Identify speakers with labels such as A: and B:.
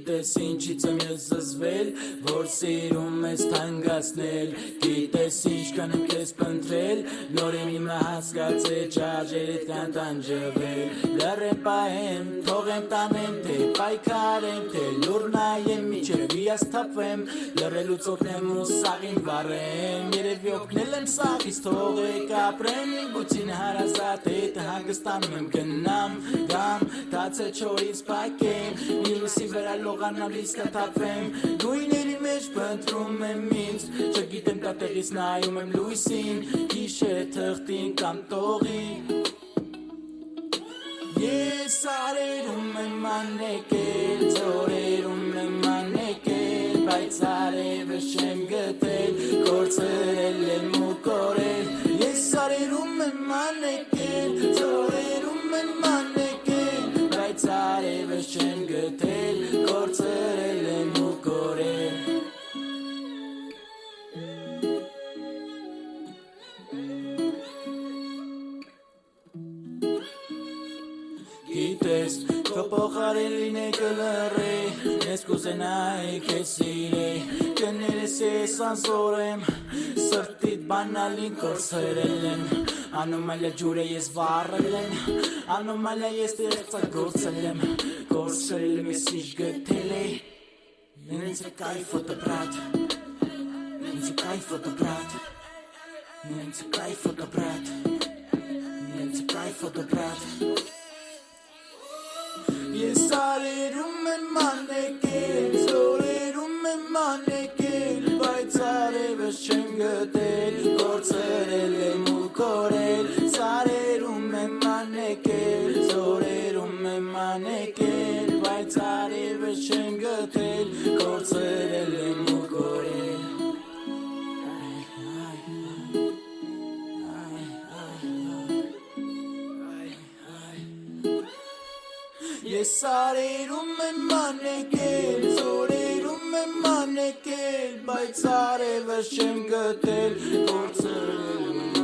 A: Գիտես ինչից եմ ես զզվել, որ սիրում ես թանկացնել Գիտես ինչքան եմ քեզ փնտրել, նորին իմը հասկացել Ճարժերիդ կան տանջվել Լռեմ պահեմ, թողեմ տանեմ, թե պայքարեմ, թե լուր նայեմ Միջև հիասթափվեմ, լռելուց օգնեմ ու սաղին վառեմ Երևի օգնել եմ սաղից, թողեք ապրեմ Գուցին հարազատ հետ հանգստանում եմ գնամ Գամ, թացել չորից պայքեմ Մյուսի վրա լողանալիս կթափվեմ Գույների մեջ փնտրում եմ ինձ Չգիտեմ տատեղից նայում եմ լույսին Գիշեր թղթին կամ տողի Ես արերում եմ անեկել Ձորերում եմ անեկել Բայց արևը չեմ գտել Կորցրել եմ ու կորել Ես արերում եմ անեկել Ձորերում եմ անեկել Բայց արևը չեմ գտել Կորցրել եմ ու կորել Գիտես, քո փոխարենին է կլռի Ես կուզենայի քեզ սիրեի Կներես ես անզոր եմ Սրտիդ բանալին կորցրել եմ Անոմալիա ջուրը ես վառել եմ Անոմալիա ես ստեղծագործել եմ Կորցրել եմ ես ինչ գտել էի Նենց է կայֆը դպրատ Նենց է կայֆը դպրատ Նենց է կայֆը դպրատ Նենց է կայֆը դպրատ Ես արերում եմ անեկել, ձորերում եմ անեկել, բայց արևս չեմ գտել, կորցրել եմ ու կորել, սարերում եմ անեկել, ձորերում եմ անեկել, բայց արևս չեմ գտել, կորցրել եմ ու կորել Ես արերում եմ անեկել, ձորերում եմ անեկել, բայց արևս չեմ գտել, կորցրել եմ